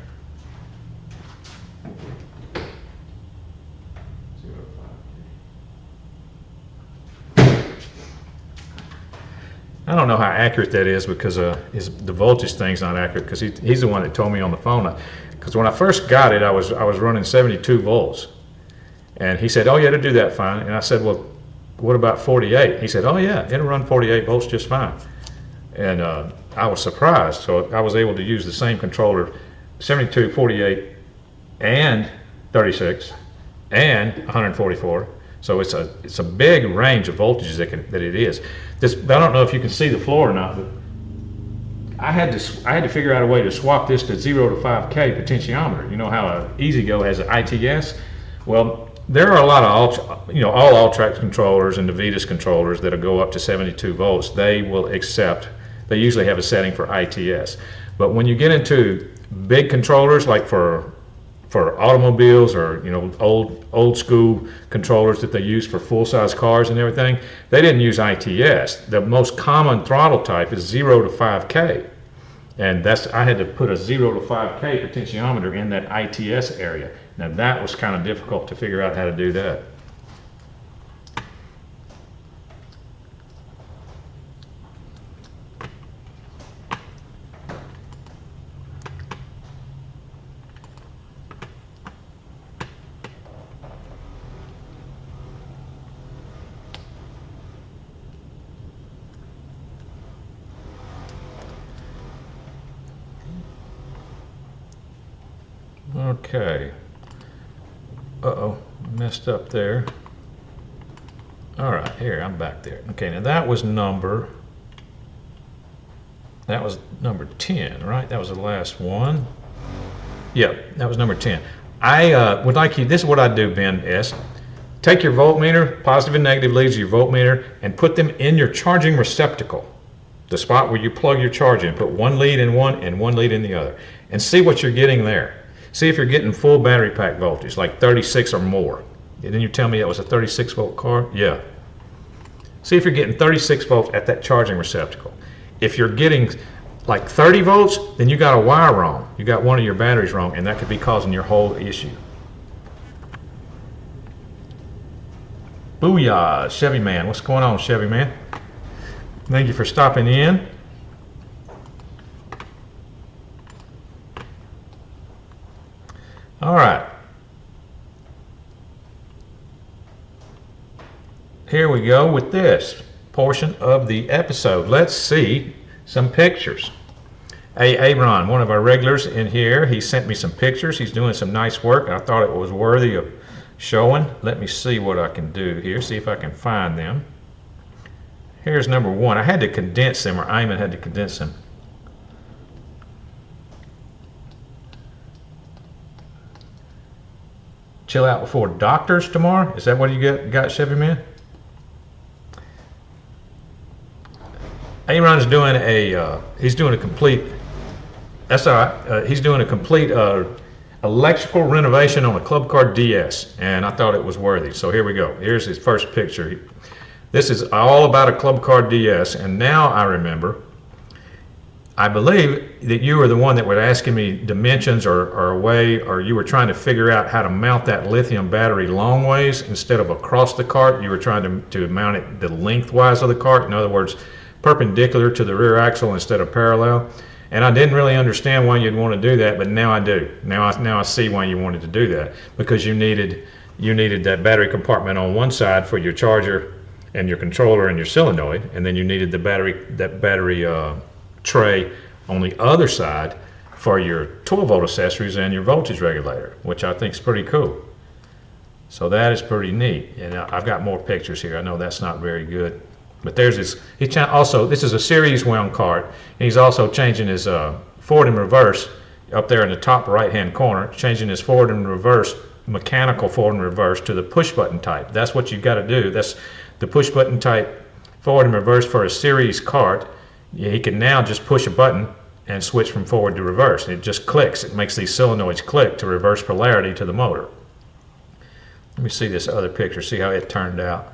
I don't know how accurate that is because the voltage thing's not accurate because he's the one that told me on the phone. Because when I first got it, I was running 72 volts, And he said, oh yeah, it'll do that fine. And I said, well, what about 48? He said, oh yeah, it'll run 48 volts just fine. And I was surprised. So I was able to use the same controller, 72, 48, and 36, and 144. So it's a big range of voltages that it is. I don't know if you can see the floor or not, but I had to figure out a way to swap this to 0 to 5K potentiometer. You know how a EasyGo has an ITS? Well, there are a lot of all Alltrax controllers and the Vitas controllers that'll go up to 72 volts. They will accept. They usually have a setting for ITS. But when you get into big controllers, like for automobiles, or old school controllers that they use for full-size cars and everything, they didn't use ITS. The most common throttle type is 0 to 5K, and I had to put a 0 to 5K potentiometer in that ITS area. Now that was kind of difficult to figure out how to do that. Okay. Uh-oh, messed up there. All right, here, I'm back there. Okay, now that was number 10, right? That was the last one. Yep, that was number 10. I would like you, this is what I do, Ben S. Take your voltmeter, positive and negative leads of your voltmeter, and put them in your charging receptacle, the spot where you plug your charge in. Put one lead in one and one lead in the other, and see what you're getting there. See if you're getting full battery pack voltage, like 36 or more. And then you tell me it was a 36 volt car? Yeah. See if you're getting 36 volts at that charging receptacle. If you're getting like 30 volts, then you got a wire wrong. You got one of your batteries wrong, and that could be causing your whole issue. Booyah, Chevy Man. What's going on, Chevy Man? Thank you for stopping in. All right. Here we go with this portion of the episode. Let's see some pictures. Hey, Aaron, one of our regulars in here, he sent me some pictures. He's doing some nice work. I thought it was worthy of showing. Let me see what I can do here, see if I can find them. Here's number one. I had to condense them, or Ayman had to condense them. Chill out before doctors tomorrow? Is that what you got, Chevy Man? Aaron's doing he's doing a complete, that's all right, he's doing a complete electrical renovation on a Club Car DS, and I thought it was worthy. So here we go. Here's his first picture. This is all about a Club Car DS, and now I remember, I believe that you were the one that was asking me dimensions or a way, or you were trying to figure out how to mount that lithium battery long ways instead of across the cart. You were trying to mount it the lengthwise of the cart. In other words, perpendicular to the rear axle instead of parallel. And I didn't really understand why you'd want to do that, but now I do. Now I see why you wanted to do that, because you needed that battery compartment on one side for your charger and your controller and your solenoid, and then you needed the battery tray on the other side for your 12 volt accessories and your voltage regulator, which I think is pretty cool. So that is pretty neat. And I've got more pictures here. I know that's not very good, but there's this. This is a series wound cart, and he's also changing his forward and reverse up there in the top right hand corner, changing his forward and reverse, mechanical forward and reverse, to the push button type. That's what you've got to do. That's the push button type forward and reverse for a series cart. He can now just push a button and switch from forward to reverse. It just clicks. It makes these solenoids click to reverse polarity to the motor. Let me see this other picture, see how it turned out.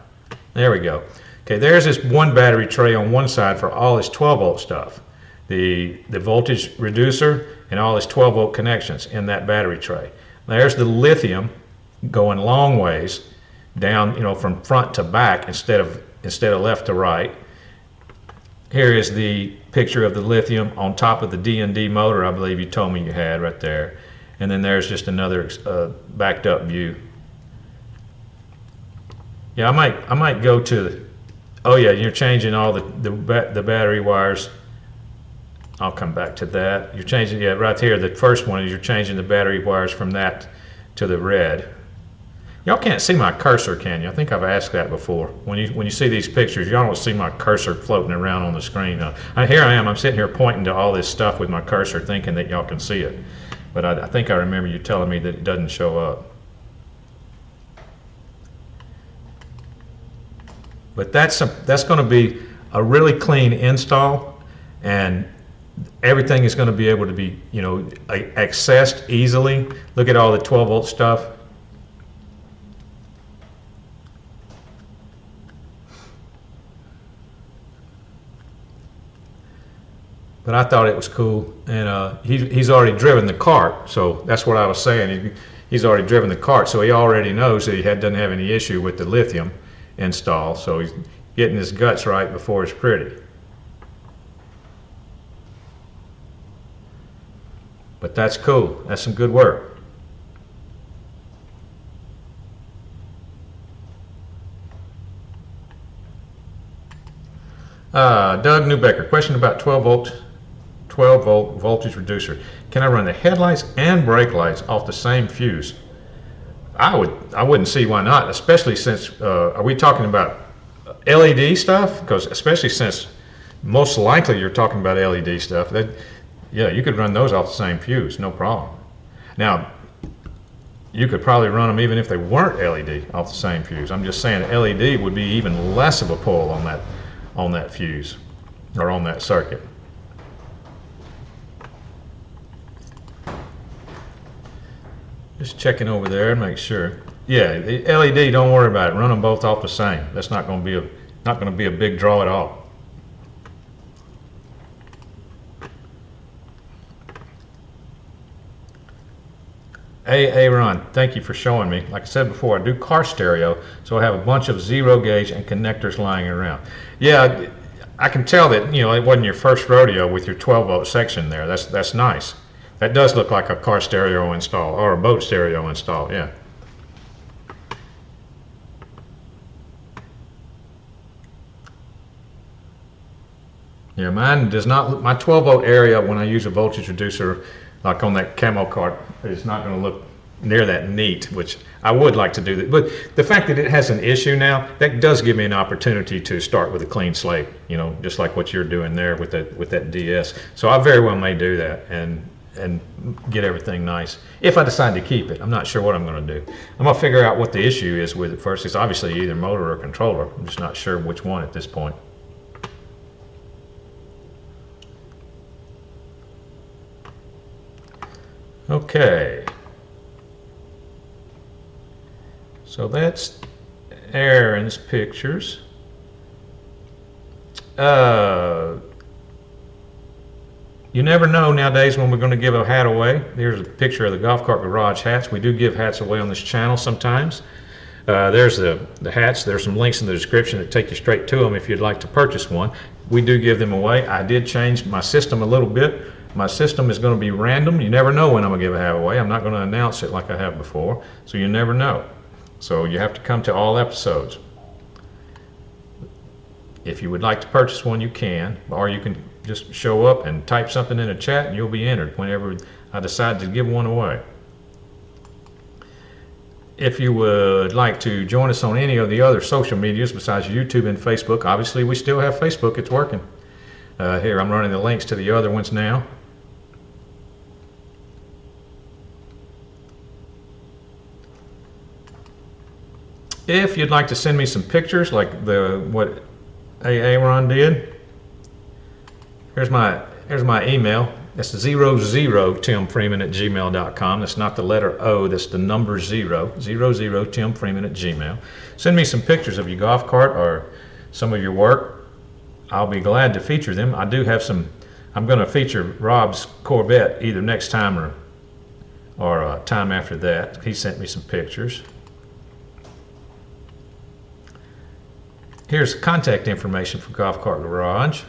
There we go. Okay, there's this one battery tray on one side for all his 12 volt stuff. The voltage reducer and all his 12 volt connections in that battery tray. There's the lithium going long ways down, from front to back instead of left to right. Here is the picture of the lithium on top of the D&D motor, I believe you told me you had right there. And then there's just another backed up view Yeah, I might go to. Oh yeah, you're changing all the battery wires. I'll come back to that. You're changing, yeah, right here. The first one is you're changing the battery wires from that to the red. Y'all can't see my cursor, can you? I think I've asked that before. When you see these pictures, y'all don't see my cursor floating around on the screen. Here I am. I'm sitting here pointing to all this stuff with my cursor, thinking that y'all can see it. But I think I remember you telling me that it doesn't show up. But that's going to be a really clean install, and everything is going to be able to be, accessed easily. Look at all the 12-volt stuff. But I thought it was cool, and he's already driven the cart, so that's what I was saying. He's already driven the cart, so he already knows that he doesn't have any issue with the lithium install, so he's getting his guts right before it's pretty. But that's cool. That's some good work. Doug Newbecker, question about 12 volt voltage reducer. Can I run the headlights and brake lights off the same fuse? I wouldn't see why not, especially since are we talking about LED stuff? Because especially since most likely you're talking about LED stuff. Yeah, you could run those off the same fuse, no problem. Now, you could probably run them even if they weren't LED off the same fuse. I'm just saying LED would be even less of a pull on that fuse or on that circuit. Just checking over there and make sure. Yeah, the LED, don't worry about it. Run them both off the same. That's not going to be a big draw at all. Ron, thank you for showing me. Like I said before, I do car stereo, so I have a bunch of zero gauge and connectors lying around. Yeah, I can tell that it wasn't your first rodeo with your 12-volt section there. That's nice. That does look like a car stereo install or a boat stereo install. Yeah. Yeah, mine does not. My 12-volt area, when I use a voltage reducer, like on that camo cart, it's not going to look near that neat, which I would like to do that. But the fact that it has an issue now, that does give me an opportunity to start with a clean slate, just like what you're doing there with that DS. So I very well may do that and get everything nice if I decide to keep it. I'm not sure what I'm going to do. I'm going to figure out what the issue is with it first. It's obviously either motor or controller. I'm just not sure which one at this point. Okay, so that's Aaron's pictures. You never know nowadays when we're going to give a hat away. There's a picture of the golf cart garage hats. We do give hats away on this channel sometimes. There's the hats. There's some links in the description that take you straight to them if you'd like to purchase one. We do give them away. I did change my system a little bit. My system is going to be random. You never know when I'm going to give a hat away. I'm not going to announce it like I have before, so you never know. So you have to come to all episodes. If you would like to purchase one, you can, or you can just show up and type something in the chat and you'll be entered whenever I decide to give one away. If you would like to join us on any of the other social medias besides YouTube and Facebook, obviously we still have Facebook. It's working. Here, I'm running the links to the other ones now. If you'd like to send me some pictures like what Aaron did, here's my email. That's 00timfreeman@gmail.com. That's not the letter O, that's the number 00timfreeman@gmail. Send me some pictures of your golf cart or some of your work. I'll be glad to feature them. I do have some. I'm going to feature Rob's Corvette either next time or time after that. He sent me some pictures. Here's contact information for Golf Cart Garage.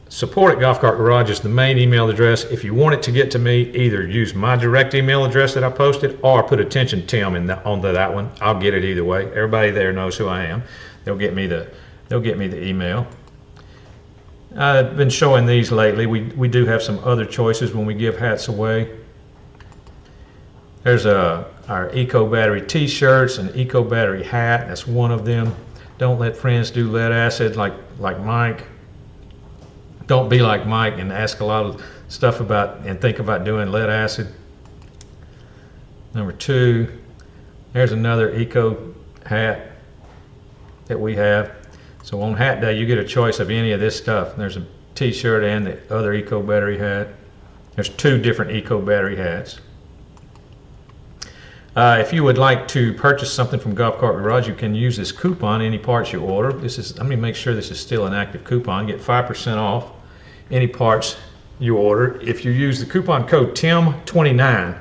support at Golf Cart Garage is the main email address. If you want it to get to me, either use my direct email address that I posted or put attention Tim onto that one. I'll get it either way. Everybody there knows who I am. They'll get me the email. I've been showing these lately. We do have some other choices when we give hats away. There's our Eco Battery t-shirts and Eco Battery hat. That's one of them. Don't let friends do lead acid like Mike. Don't be like Mike and ask a lot of stuff about and think about doing lead acid. Number 2, there's another Eco hat that we have. So on hat day, you get a choice of any of this stuff. There's a t-shirt and the other Eco Battery hat. There's 2 different Eco Battery hats. If you would like to purchase something from Golf Cart Garage, you can use this coupon, any parts you order. Let me make sure this is still an active coupon. Get 5% off any parts you order if you use the coupon code TIM29.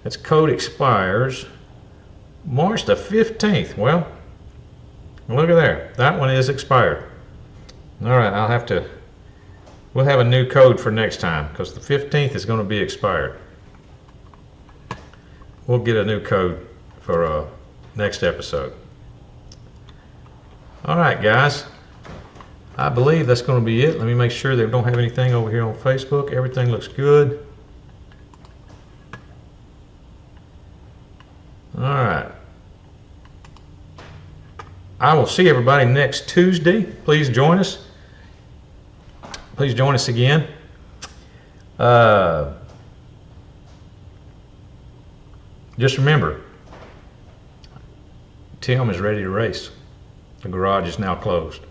That code expires March the 15th. Well, look at there. That one is expired. All right, we'll have a new code for next time because the 15th is going to be expired. We'll get a new code for next episode. All right, guys. I believe that's going to be it. Let me make sure they don't have anything over here on Facebook. Everything looks good. All right. I will see everybody next Tuesday. Please join us. Please join us again. Just remember, Tim is ready to race. The garage is now closed.